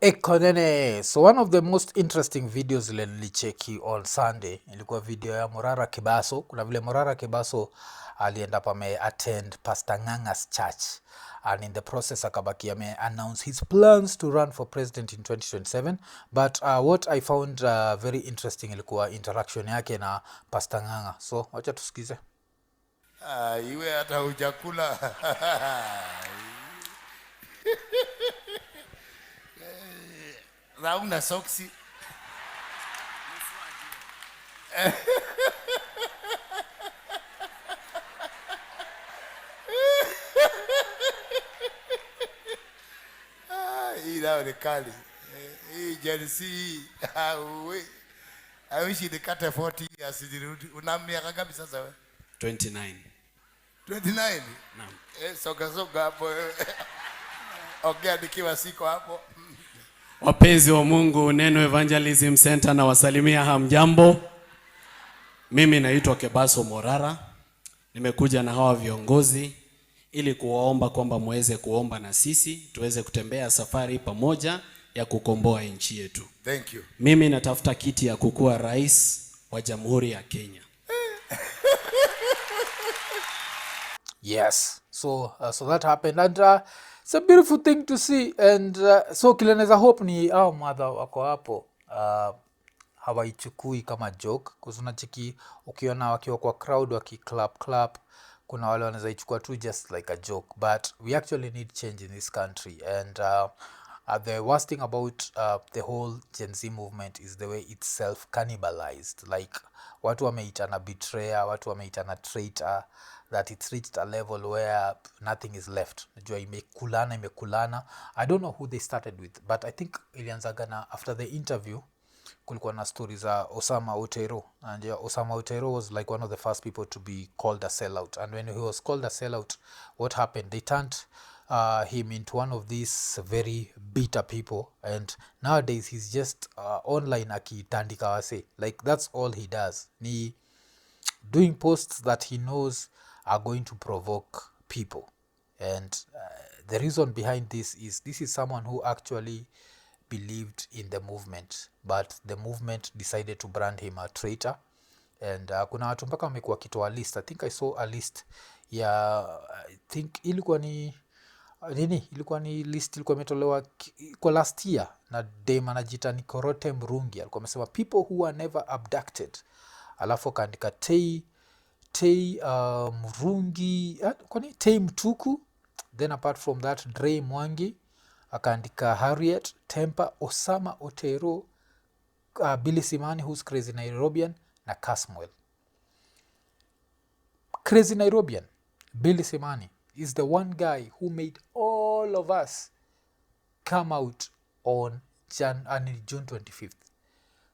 Iko Nini. So one of the most interesting videos ile nilicheki on Sunday ilikuwa video ya Morara Kibaso. Kuna vile Morara Kibaso alienda up attend Pastor Ng'ang'a's church, and in the process akabaki announce his plans to run for president in 2027. But what I found very interesting ilikuwa interaction yake na Pastor Ng'ang'a. So wacha tusikize. Iwe hata hujakula hauna soksi. Hii nao ni kali. Hii jersey I wish nikate 40 years nirudi. Una miaka ngapi sasa wewe? 29. 29? Naam. Soga hapo wewe. Ongea nikiwa siko hapo. Wapenzi wa Mungu, Neno Evangelism Center na wasalimia hamjambo. Mimi naitwa Kebaso Morara. Nimekuja na hawa viongozi ili kuwaomba kwamba muweze kuomba na sisi tuweze kutembea safari pamoja ya kukomboa nchi yetu. Thank you. Mimi natafuta kiti ya kukuwa rais wa Jamhuri ya Kenya. Yes, so that happened, and it's a beautiful thing to see, and so kile naweza hope ni hao mother wako hapo hawaichukui kama joke, because unachiki ukiona wakiwa kwa crowd wakiclap, kuna wale wanaweza ichukua tu just like a joke, but we actually need change in this country, and the worst thing about the whole Gen Z movement is the way it's self-cannibalized. Like, watu wameitana betrayer, watu wameitana traitor, that it's reached a level where nothing is left. Najua imekulana. I don't know who they started with, but I think ilianzaga na after the interview kulikuwa na stories za Osama Otero, and Osama Otero was like one of the first people to be called a sellout, and when he was called a sellout, what happened? They turned him into one of these very bitter people, and nowadays he's just online akitandika wase, like that's all he does, ni doing posts that he knows are going to provoke people. And the reason behind this is someone who actually believed in the movement, but the movement decided to brand him a traitor. And kuna watu mpaka wamekuwa kitoa list. I think I saw a list ya I think ilikuwa ni list ilikuwa imetolewa kwa last year na dem anajiita Nikorote Mrungi. Alikuwa amesema people who were never abducted, alafu akaandika Tei Mrungi, kwani Tei Mtuku, then apart from that Dre Mwangi, akaandika Harriet Temper, Osama Otero, Billy Simani who's crazy Nairobian, na Casmwell. Crazy Nairobian Billy Simani is the one guy who made all of us come out on June 25th.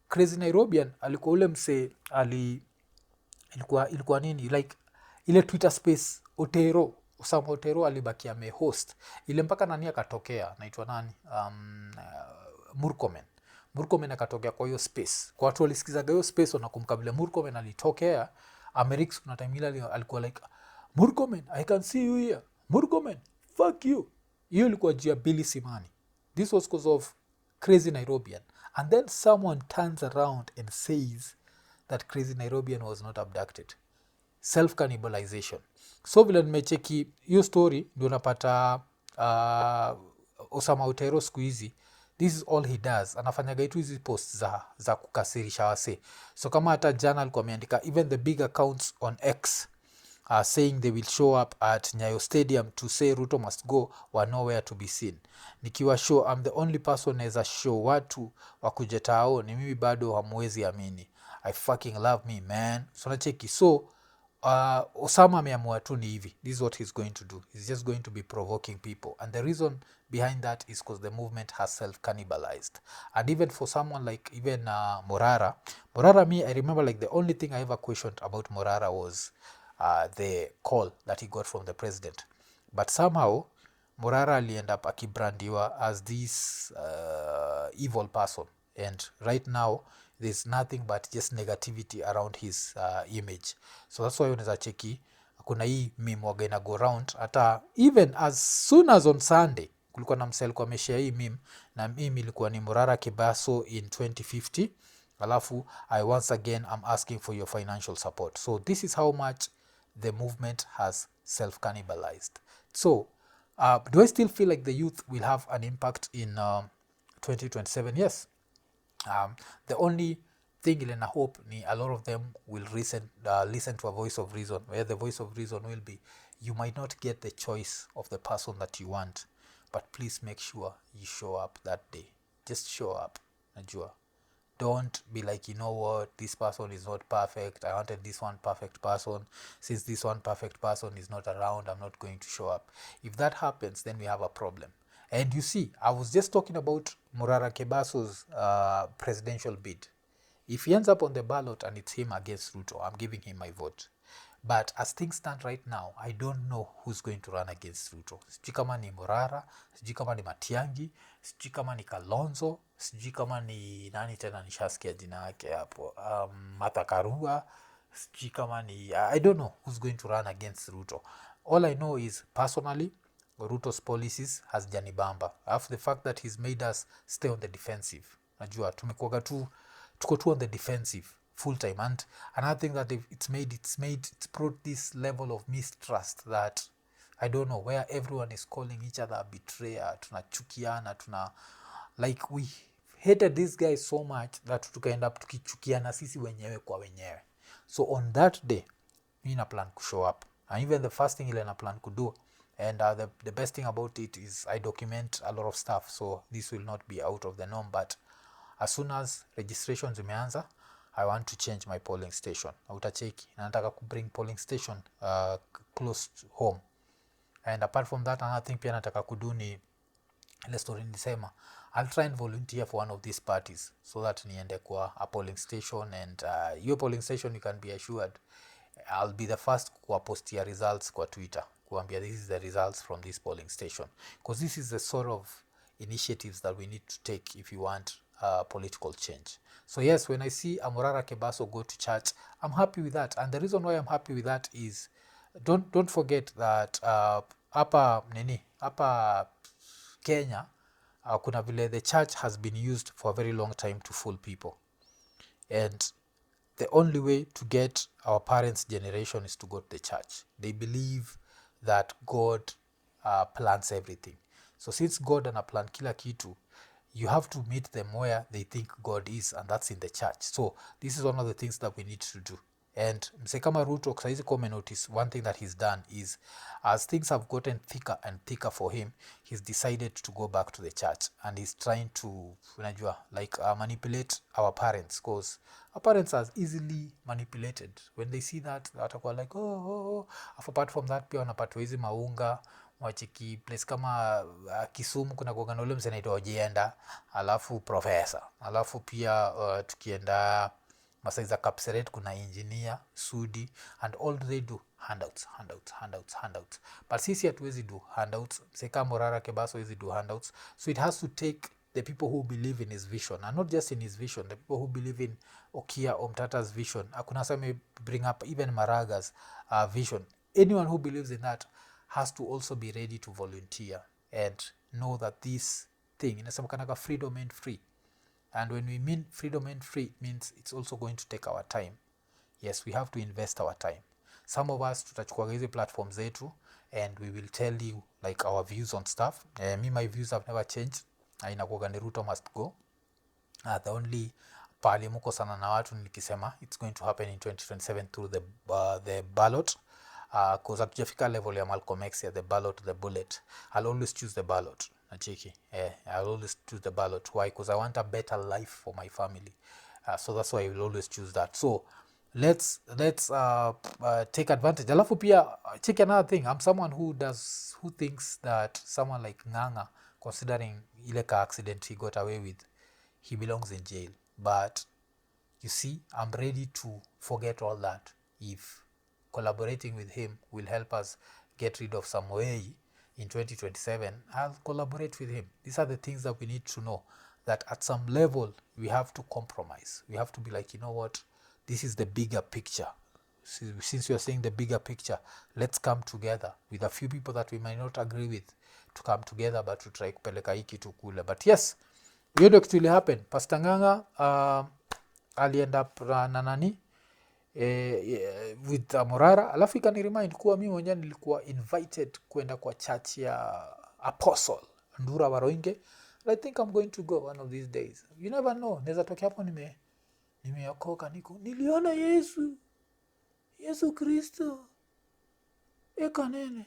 Crazy Nairobian alikuwa ule mse ilikuwa nini, like ile Twitter space Osama Otero alibaki amehost ile mpaka nani akatokea, naitwa nani, Murkomen akatokea kwa hiyo space. Kwa watu walisikizaga hiyo space wanakumkabila Murkomen alitokea Amerix. Kuna time ile alikuwa like, Murkomen, I can see you here. Murkomen, fuck you. Hiyo ilikuwa jia Billy Simani. This was because of Crazy Nairobian. And then someone turns around and says that Crazy Nairobian was not abducted. Self-cannibalization. So vile nimecheki hiyo story ndio napata Osama Otero siku hizi, this is all he does. Anafanyaga itu hizi posts za kukasirisha wase. So kama hata jana alikuwa ameandika even the big accounts on X saying they will show up at Nyayo Stadium to say Ruto must go were nowhere to be seen. Nikiwa show I'm the only person naweza show watu wakuje tao, ni mimi bado hamwezi amini. I fucking love me man. So nacheki. So Osama ameamua tu ni hivi, this is what he's going to do. He's just going to be provoking people, and the reason behind that is because the movement has self-cannibalized. And even for someone like even Morara, me, I remember like the only thing I ever questioned about Morara was the call that he got from the president. But somehow Morara aliend up akibrandiwa as this evil person, and right now there's nothing but just negativity around his image. So that's why unaweza cheki kuna hii meme waga ina go round hata even as soon as on Sunday kulikuwa na msee alikuwa ameshare hii meme, na meme ilikuwa ni Morara Kebaso in 2050, alafu I once again am asking for your financial support. So this is how much the movement has self-cannibalized. So do I still feel like the youth will have an impact in 2027? Yes. The only thing ile na hope ni a lot of them will listen to a voice of reason, where the voice of reason will be, you might not get the choice of the person that you want, but please make sure you show up that day. Just show up. Najua, don't be like, you know what, this person is not perfect, I wanted this one perfect person, since this one perfect person is not around, I'm not going to show up. If that happens, then we have a problem. And you see, I was just talking about Morara Kebaso's presidential bid. If he ends up on the ballot and it's him against Ruto, I'm giving him my vote. But as things stand right now, I don't know who's going to run against Ruto. Sijui kama ni Morara, sijui kama ni Matiang'i, sijui kama ni Kalonzo, sijui kama ni nani tena nishasikia jina yake hapo, Martha Karua, sijui kama ni I don't know who's going to run against Ruto. All I know is personally Ruto's policies has janibamba. After the fact that he's made us stay on the defensive. Najua tumekuwa tuko tu on the defensive full time, and another thing that it's brought this level of mistrust that I don't know, where everyone is calling each other a betrayer, tunachukiana, like we hated this guy so much that tukaenda up tukichukiana sisi wenyewe kwa wenyewe. So on that day mi na plan to show up, and even the first thing ile na plan to do, and the best thing about it is I document a lot of stuff, so this will not be out of the norm. But as soon as registration zimeanza, I want to change my polling station. Utacheki, nataka kubring polling station close to home. And apart from that, another thing pia nataka kudu ni ile story nilisema, I'll try and volunteer for one of these parties so that niende kwa a polling station, and your polling station, you can be assured I'll be the first kuwapostia results kwa Twitter, kuambia this is the results from this polling station, because this is the sort of initiatives that we need to take if you want political change. So yes, when I see Morara Kebaso go to church, I'm happy with that, and the reason why I'm happy with that is don't forget that hapa Kenya kuna vile the church has been used for a very long time to fool people, and the only way to get our parents' generation is to go to the church. They believe that God plans everything. So since God ana plan kila kitu, you have to meet them where they think God is, and that's in the church. So this is one of the things that we need to do. And mse kama Ruto saizi come notice one thing that he's done is, as things have gotten thicker and thicker for him, he's decided to go back to the church, and he's trying to unajua like manipulate our parents, because our parents are easily manipulated. When they see that, watakuwa like oh. Apart from that, pia wanapatwa hizi maunga wachiki place kama Kisumu kuna kuogana ule msee anaitwa Ojienda, alafu professor, alafu pia tukienda Masaiza Kapseret kuna engineer Sudi, and all they do handouts. But sisi hatuwezi do handouts. Seka Morara Kebaso hawezi do handouts. So it has to take the people who believe in his vision, and not just in his vision, the people who believe in Okia Omtata's vision. Akuna same bring up even Maraga's vision. Anyone who believes in that has to also be ready to volunteer and know that this thing inasemekanaga freedom and free. And when we mean freedom and free, it means it's also going to take our time. Yes, we have to invest our time. Some of us tutachukua hizi platforms zetu and we will tell you like our views on stuff. My views have never changed. Inakuwaga ni Ruto must go. The only pahali muko sana na watu nikisema it's going to happen in 2027 through the ballot. Because hatujafika level ya Malcolm X ya the ballot, the bullet. I'll always choose the ballot. Nachiki. I'll always choose the ballot. Why? Because I want a better life for my family. So that's why I will always choose that. So let's take advantage. Alafu pia check another thing. I'm someone who thinks that someone like Ng'ang'a, considering ile ka accident he got away with, he belongs in jail. But you see, I'm ready to forget all that if collaborating with him will help us get rid of some way in 2027. I'll collaborate with him. These are the things that we need to know, that at some level we have to compromise. We have to be like, you know what, this is the bigger picture. Since you're saying the bigger picture, let's come together with a few people that we might not agree with to come together but to try kupeleka hii kitu kule. But yes, hiyo ndio kitu ili happen. Pastor Ng'ang'a alienda na nani with Morara, alafu ikani remind kuwa mimi mwenyewe nilikuwa invited kwenda kwa church ya Apostle Ndura Waroinge. I think I'm going to go one of these days. You never know, naweza tokea hapo nimeokoka niliona Yesu Kristo Iko Nini.